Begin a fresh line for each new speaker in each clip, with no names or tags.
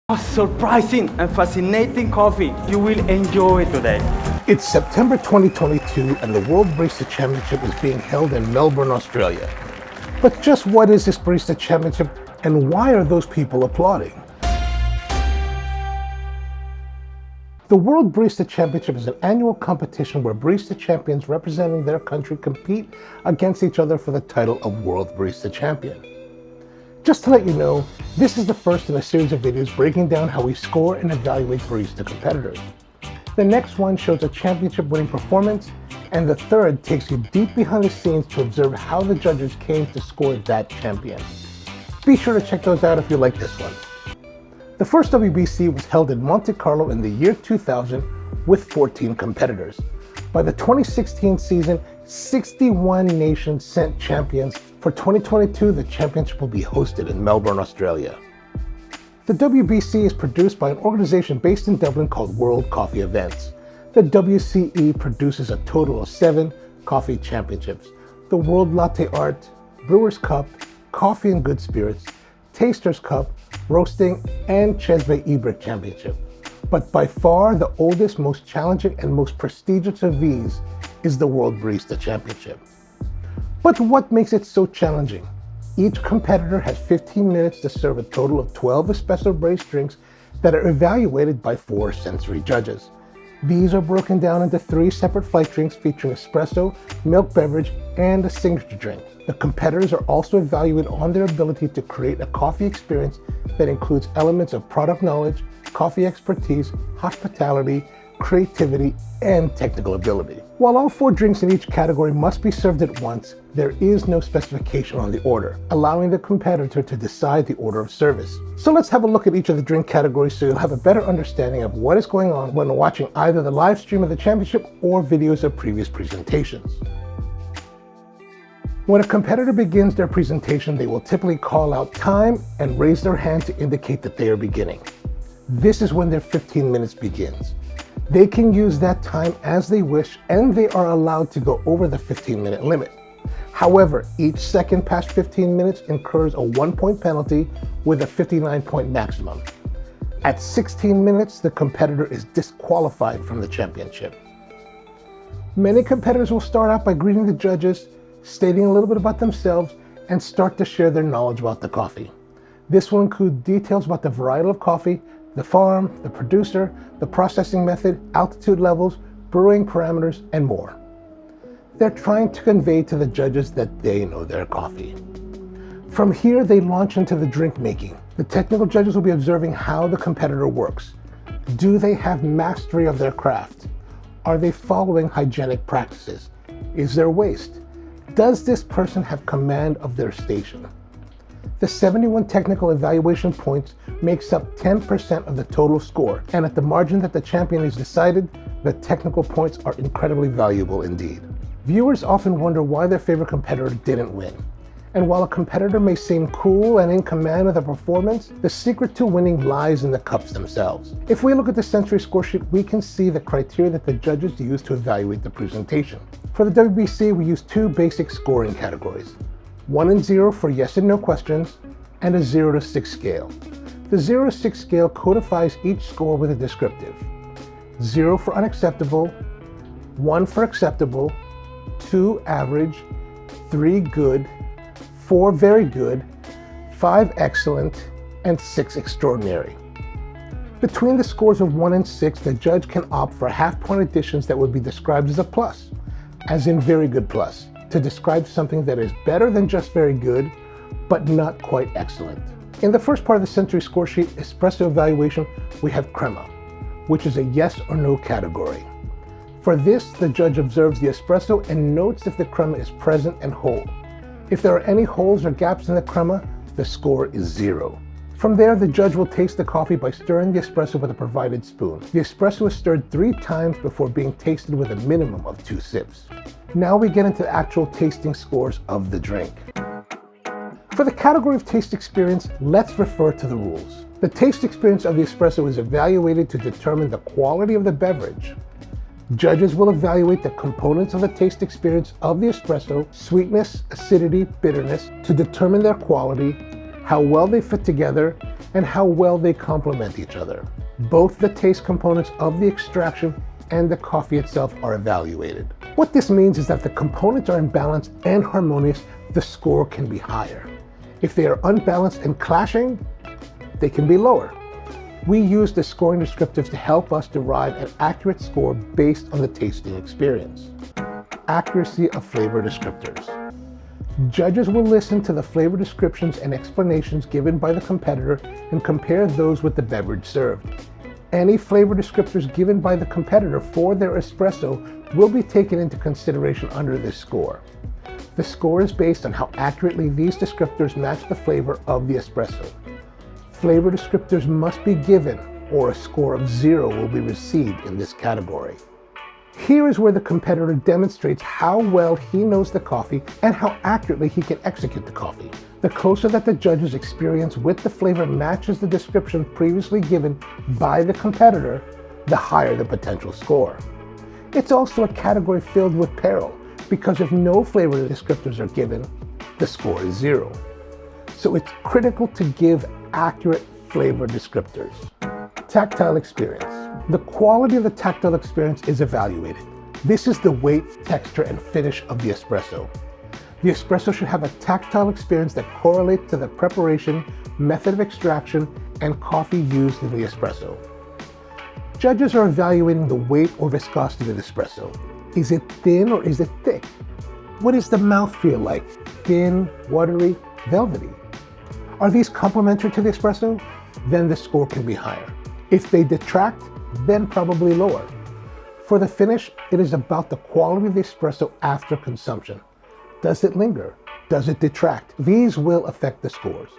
A surprising and fascinating coffee you will enjoy today.
It's September 2022 and the World Barista Championship is being held in Melbourne, Australia. But just what is this Barista Championship and why are those people applauding? The World Barista Championship is an annual competition where barista champions representing their country compete against each other for the title of World Barista Champion. Just to let you know, this is the first in a series of videos breaking down how we score and evaluate barista competitors. The next one shows a championship-winning performance, and the third takes you deep behind the scenes to observe how the judges came to score that champion. Be sure to check those out if you like this one. The first WBC was held in Monte Carlo in the year 2000 with 14 competitors. By the 2016 season, 61 nations sent champions. For 2022, the championship will be hosted in Melbourne, Australia. The WBC is produced by an organization based in Dublin called World Coffee Events. The WCE produces a total of 7 coffee championships: the World Latte Art, Brewers Cup, Coffee and Good Spirits, Tasters Cup, Roasting, and Chesbe Ibrik Championship. But by far the oldest, most challenging, and most prestigious of these is the World Barista Championship. But what makes it so challenging? Each competitor has 15 minutes to serve a total of 12 espresso-based drinks that are evaluated by 4 sensory judges. These are broken down into 3 separate flight drinks featuring espresso, milk beverage, and a signature drink. The competitors are also evaluated on their ability to create a coffee experience that includes elements of product knowledge, coffee expertise, hospitality, creativity, and technical ability. While all 4 drinks in each category must be served at once, there is no specification on the order, allowing the competitor to decide the order of service. So let's have a look at each of the drink categories so you'll have a better understanding of what is going on when watching either the live stream of the championship or videos of previous presentations. When a competitor begins their presentation, they will typically call out time and raise their hand to indicate that they are beginning. This is when their 15 minutes begins. They can use that time as they wish, and they are allowed to go over the 15-minute limit. However, each second past 15 minutes incurs a 1-point penalty with a 59-point maximum. At 16 minutes, the competitor is disqualified from the championship. Many competitors will start out by greeting the judges, stating a little bit about themselves, and start to share their knowledge about the coffee. This will include details about the variety of coffee, the farm, the producer, the processing method, altitude levels, brewing parameters, and more. They're trying to convey to the judges that they know their coffee. From here, they launch into the drink making. The technical judges will be observing how the competitor works. Do they have mastery of their craft? Are they following hygienic practices? Is there waste? Does this person have command of their station? The 71 technical evaluation points makes up 10% of the total score, and at the margin that the champion is decided, the technical points are incredibly valuable indeed. Viewers often wonder why their favorite competitor didn't win. And while a competitor may seem cool and in command of the performance, the secret to winning lies in the cups themselves. If we look at the sensory score sheet, we can see the criteria that the judges use to evaluate the presentation. For the WBC, we use 2 basic scoring categories: 1 and 0 for yes and no questions, and a 0 to 6 scale. The 0 to 6 scale codifies each score with a descriptive: 0 for unacceptable, 1 for acceptable, 2 average, 3 good, 4 very good, 5 excellent, and 6 extraordinary. Between the scores of 1 and 6, the judge can opt for half-point additions that would be described as a plus, as in very good plus, to describe something that is better than just very good, but not quite excellent. In the first part of the sensory score sheet, espresso evaluation, we have Crema, which is a yes or no category. For this, the judge observes the espresso and notes if the crema is present and whole. If there are any holes or gaps in the crema, the score is 0. From there, the judge will taste the coffee by stirring the espresso with a provided spoon. The espresso is stirred 3 times before being tasted with a minimum of 2 sips. Now we get into the actual tasting scores of the drink. For the category of taste experience, let's refer to the rules. The taste experience of the espresso is evaluated to determine the quality of the beverage. Judges will evaluate the components of the taste experience of the espresso, sweetness, acidity, bitterness, to determine their quality, how well they fit together, and how well they complement each other. Both the taste components of the extraction and the coffee itself are evaluated. What this means is that if the components are in balance and harmonious, the score can be higher. If they are unbalanced and clashing, they can be lower. We use the scoring descriptors to help us derive an accurate score based on the tasting experience. Accuracy of flavor descriptors. Judges will listen to the flavor descriptions and explanations given by the competitor and compare those with the beverage served. Any flavor descriptors given by the competitor for their espresso will be taken into consideration under this score. The score is based on how accurately these descriptors match the flavor of the espresso. Flavor descriptors must be given, or a score of 0 will be received in this category. Here is where the competitor demonstrates how well he knows the coffee and how accurately he can execute the coffee. The closer that the judge's experience with the flavor matches the description previously given by the competitor, the higher the potential score. It's also a category filled with peril, because if no flavor descriptors are given, the score is 0. So it's critical to give accurate flavor descriptors. Tactile experience. The quality of the tactile experience is evaluated. This is the weight, texture, and finish of the espresso. The espresso should have a tactile experience that correlates to the preparation, method of extraction, and coffee used in the espresso. Judges are evaluating the weight or viscosity of the espresso. Is it thin or is it thick? What is the mouthfeel like? Thin, watery, velvety? Are these complementary to the espresso? Then the score can be higher. If they detract, then probably lower. For the finish, it is about the quality of the espresso after consumption. Does it linger? Does it detract? These will affect the scores.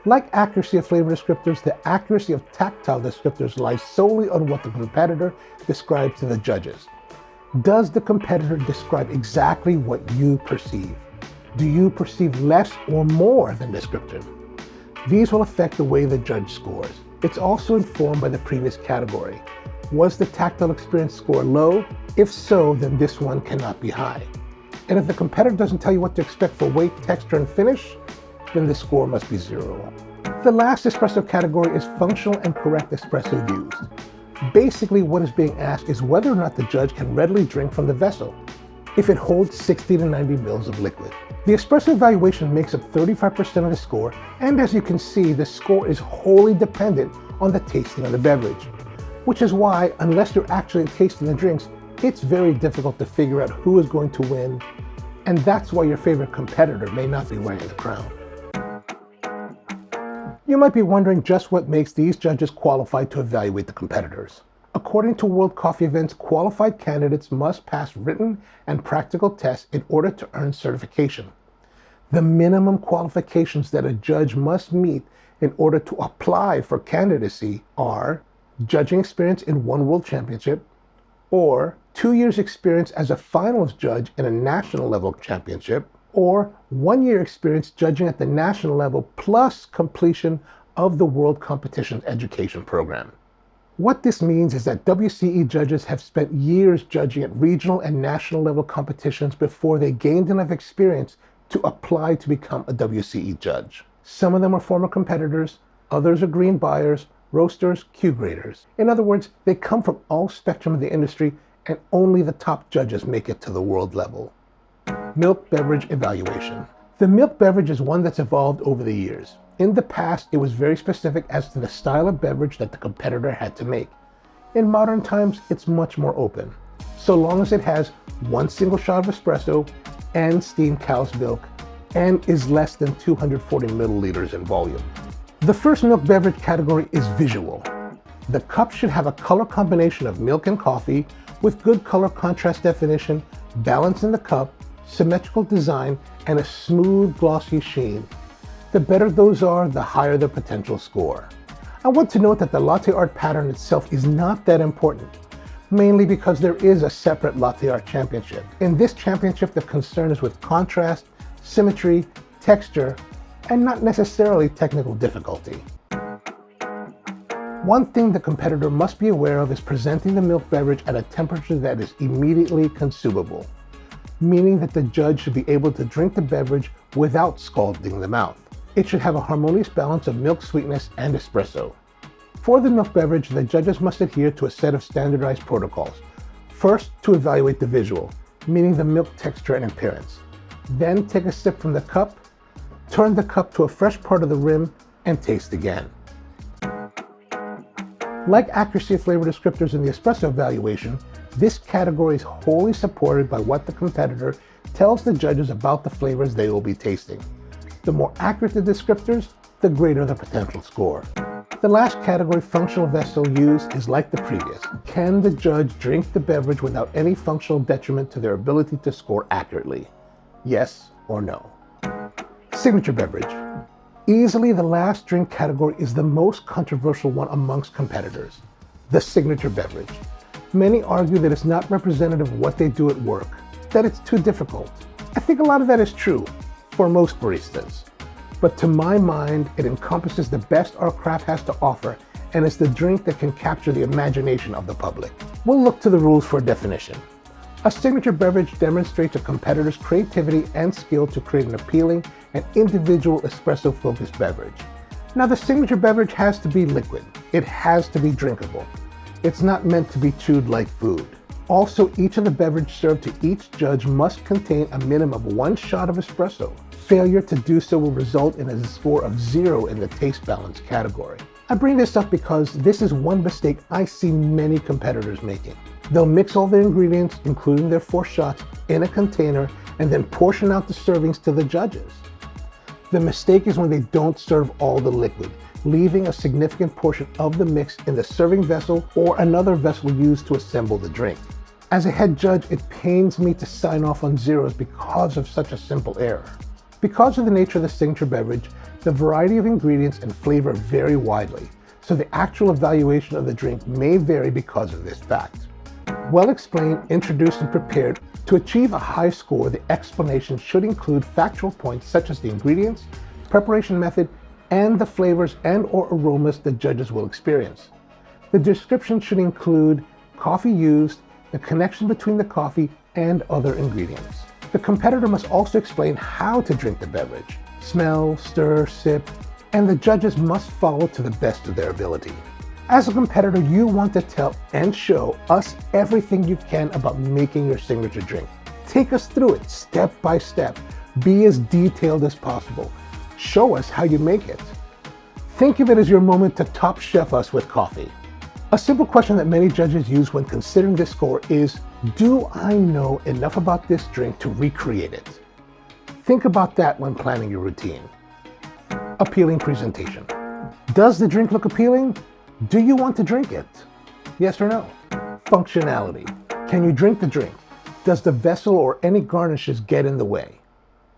Like accuracy of flavor descriptors, the accuracy of tactile descriptors lies solely on what the competitor describes to the judges. Does the competitor describe exactly what you perceive? Do you perceive less or more than descriptive? These will affect the way the judge scores. It's also informed by the previous category. Was the tactile experience score low? If so, then this one cannot be high. And if the competitor doesn't tell you what to expect for weight, texture, and finish, then the score must be 0. The last espresso category is functional and correct espresso used. Basically, what is being asked is whether or not the judge can readily drink from the vessel, if it holds 60 to 90 mils of liquid. The espresso evaluation makes up 35% of the score, and as you can see, the score is wholly dependent on the tasting of the beverage, which is why, unless you're actually tasting the drinks, it's very difficult to figure out who is going to win, and that's why your favorite competitor may not be wearing the crown. You might be wondering just what makes these judges qualified to evaluate the competitors. According to World Coffee events, qualified candidates must pass written and practical tests in order to earn certification. The minimum qualifications that a judge must meet in order to apply for candidacy are judging experience in one World Championship, or 2 years experience as a finals judge in a national level championship, or 1 year experience judging at the national level plus completion of the World Competition Education Program. What this means is that WCE judges have spent years judging at regional and national level competitions before they gained enough experience to apply to become a WCE judge. Some of them are former competitors, others are green buyers, roasters, Q graders. In other words, they come from all spectrum of the industry, and only the top judges make it to the world level. Milk beverage evaluation. The milk beverage is one that's evolved over the years. In the past, it was very specific as to the style of beverage that the competitor had to make. In modern times, it's much more open, so long as it has one single shot of espresso and steamed cow's milk and is less than 240 milliliters in volume. The first milk beverage category is visual. The cup should have a color combination of milk and coffee with good color contrast definition, balance in the cup, symmetrical design, and a smooth, glossy sheen. The better those are, the higher the potential score. I want to note that the latte art pattern itself is not that important, mainly because there is a separate latte art championship. In this championship, the concern is with contrast, symmetry, texture, and not necessarily technical difficulty. One thing the competitor must be aware of is presenting the milk beverage at a temperature that is immediately consumable. meaning that the judge should be able to drink the beverage without scalding the mouth. It should have a harmonious balance of milk sweetness and espresso. For the milk beverage, the judges must adhere to a set of standardized protocols. First, to evaluate the visual, meaning the milk texture and appearance. Then take a sip from the cup, turn the cup to a fresh part of the rim, and taste again. Like accuracy of flavor descriptors in the espresso evaluation, this category is wholly supported by what the competitor tells the judges about the flavors they will be tasting. The more accurate the descriptors, the greater the potential score. The last category, functional vessel use, is like the previous. Can the judge drink the beverage without any functional detriment to their ability to score accurately? Yes or no? Signature beverage. Easily the last drink category is the most controversial one amongst competitors. The signature beverage. Many argue that it's not representative of what they do at work, that it's too difficult. I think a lot of that is true for most baristas. But to my mind, it encompasses the best our craft has to offer, and it's the drink that can capture the imagination of the public. We'll look to the rules for a definition. A signature beverage demonstrates a competitor's creativity and skill to create an appealing and individual espresso-focused beverage. Now, the signature beverage has to be liquid. It has to be drinkable. It's not meant to be chewed like food. Also, each of the beverages served to each judge must contain a minimum of 1 shot of espresso. Failure to do so will result in a score of 0 in the taste balance category. I bring this up because this is one mistake I see many competitors making. They'll mix all their ingredients, including their 4 shots, in a container and then portion out the servings to the judges. The mistake is when they don't serve all the liquid, leaving a significant portion of the mix in the serving vessel or another vessel used to assemble the drink. As a head judge, it pains me to sign off on zeros because of such a simple error. Because of the nature of the signature beverage, the variety of ingredients and flavor vary widely, so the actual evaluation of the drink may vary because of this fact. Well explained, introduced, and prepared, to achieve a high score, the explanation should include factual points such as the ingredients, preparation method, and the flavors and/or aromas the judges will experience. The description should include coffee used, the connection between the coffee, and other ingredients. The competitor must also explain how to drink the beverage. Smell, stir, sip, and the judges must follow to the best of their ability. As a competitor, you want to tell and show us everything you can about making your signature drink. Take us through it step by step. Be as detailed as possible. Show us how you make it. Think of it as your moment to top chef us with coffee. A simple question that many judges use when considering this score is, do I know enough about this drink to recreate it? Think about that when planning your routine. Appealing presentation. Does the drink look appealing? Do you want to drink it? Yes or no? Functionality. Can you drink the drink? Does the vessel or any garnishes get in the way?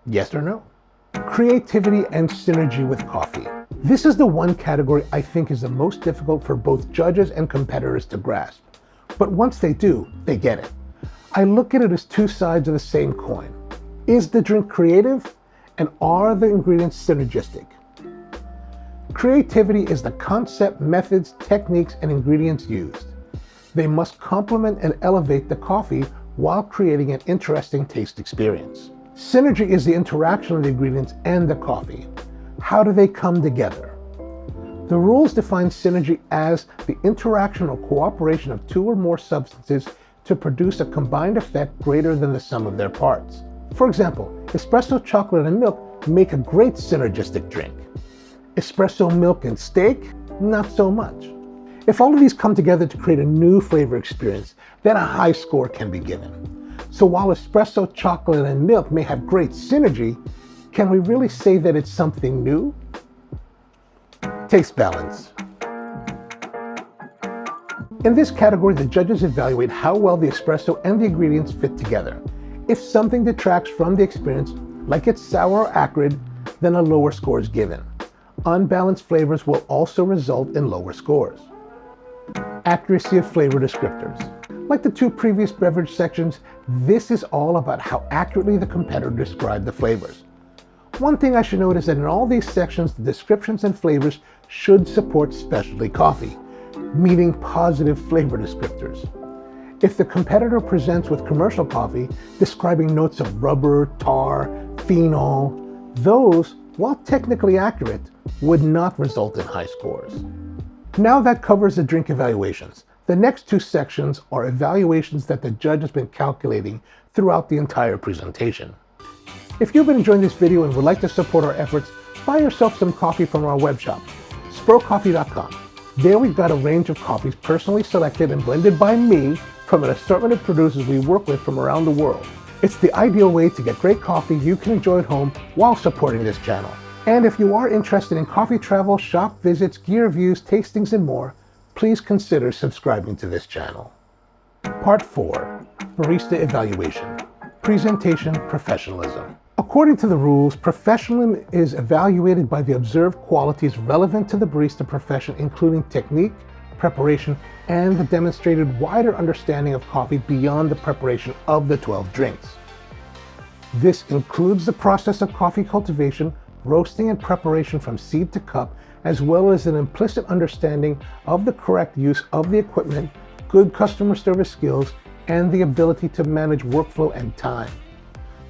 Yes or no? Creativity and synergy with coffee. This is the one category I think is the most difficult for both judges and competitors to grasp. But once they do, they get it. I look at it as 2 sides of the same coin. Is the drink creative? And are the ingredients synergistic? Creativity is the concept, methods, techniques, and ingredients used. They must complement and elevate the coffee while creating an interesting taste experience. Synergy is the interaction of the ingredients and the coffee. How do they come together? The rules define synergy as the interaction or cooperation of 2 or more substances to produce a combined effect greater than the sum of their parts. For example, espresso, chocolate, and milk make a great synergistic drink. Espresso, milk, and steak, not so much. If all of these come together to create a new flavor experience, then a high score can be given. So while espresso, chocolate, and milk may have great synergy, can we really say that it's something new? Taste balance. In this category, the judges evaluate how well the espresso and the ingredients fit together. If something detracts from the experience, like it's sour or acrid, then a lower score is given. Unbalanced flavors will also result in lower scores. Accuracy of flavor descriptors. Like the 2 previous beverage sections, this is all about how accurately the competitor described the flavors. One thing I should note is that in all these sections, the descriptions and flavors should support specialty coffee, meaning positive flavor descriptors. If the competitor presents with commercial coffee, describing notes of rubber, tar, phenol, those, while technically accurate, would not result in high scores. Now that covers the drink evaluations. The next two sections are evaluations that the judge has been calculating throughout the entire presentation. If you've been enjoying this video and would like to support our efforts, buy yourself some coffee from our web shop, sprocoffee.com. There we've got a range of coffees personally selected and blended by me from an assortment of producers we work with from around the world. It's the ideal way to get great coffee you can enjoy at home while supporting this channel. And if you are interested in coffee travel, shop visits, gear reviews, tastings, and more, please consider subscribing to this channel. Part 4, Barista Evaluation. Presentation Professionalism. According to the rules, professionalism is evaluated by the observed qualities relevant to the barista profession, including technique, preparation, and the demonstrated wider understanding of coffee beyond the preparation of the 12 drinks. This includes the process of coffee cultivation, roasting, and preparation from seed to cup, as well as an implicit understanding of the correct use of the equipment, good customer service skills, and the ability to manage workflow and time.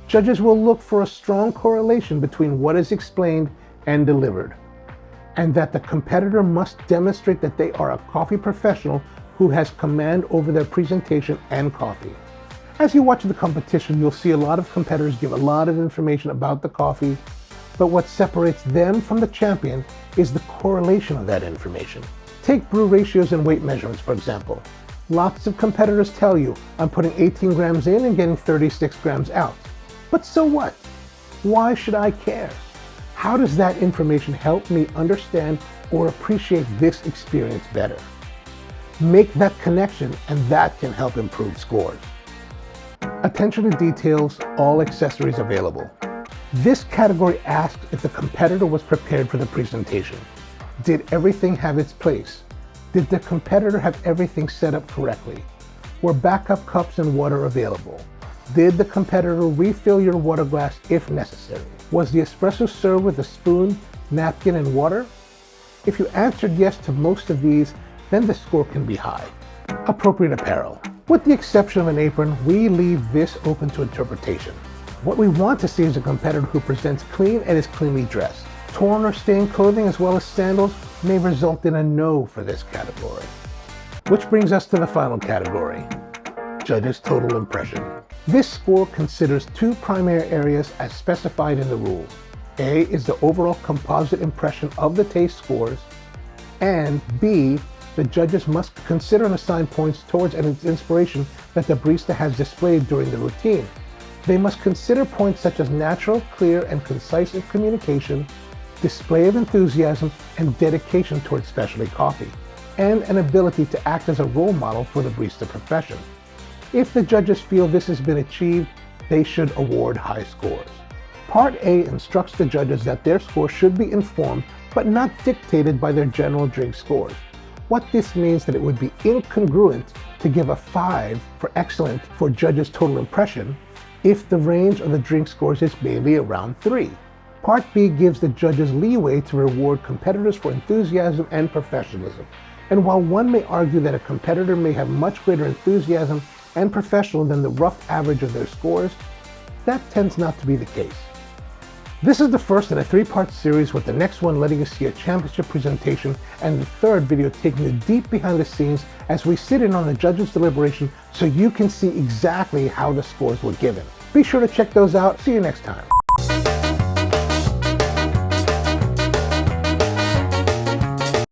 Judges will look for a strong correlation between what is explained and delivered, and that the competitor must demonstrate that they are a coffee professional who has command over their presentation and coffee. As you watch the competition, you'll see a lot of competitors give a lot of information about the coffee, but what separates them from the champion is the correlation of that information. Take brew ratios and weight measurements, for example. Lots of competitors tell you, I'm putting 18 grams in and getting 36 grams out. But so what? Why should I care? How does that information help me understand or appreciate this experience better? Make that connection, and that can help improve scores. Attention to details, all accessories available. This category asks if the competitor was prepared for the presentation. Did everything have its place? Did the competitor have everything set up correctly? Were backup cups and water available? Did the competitor refill your water glass if necessary? Was the espresso served with a spoon, napkin, and water? If you answered yes to most of these, then the score can be high. Appropriate apparel. With the exception of an apron, we leave this open to interpretation. What we want to see is a competitor who presents clean and is cleanly dressed. Torn or stained clothing as well as sandals may result in a no for this category. Which brings us to the final category, judges' total impression. This score considers two primary areas as specified in the rules. A is the overall composite impression of the taste scores, and B, the judges must consider and assign points towards an inspiration that the barista has displayed during the routine. They must consider points such as natural, clear, and concise in communication, display of enthusiasm, and dedication towards specialty coffee, and an ability to act as a role model for the barista profession. If the judges feel this has been achieved, they should award high scores. Part A instructs the judges that their score should be informed but not dictated by their general drink scores. What this means that it would be incongruent to give a 5 for excellent for judges' total impression if the range of the drink scores is mainly around 3. Part B gives the judges leeway to reward competitors for enthusiasm and professionalism. And while one may argue that a competitor may have much greater enthusiasm and professionalism than the rough average of their scores, that tends not to be the case. This is the first in a 3-part series, with the next one letting you see a championship presentation and the third video taking you deep behind the scenes as we sit in on the judges' deliberation so you can see exactly how the scores were given. Be sure to check those out. See you next time.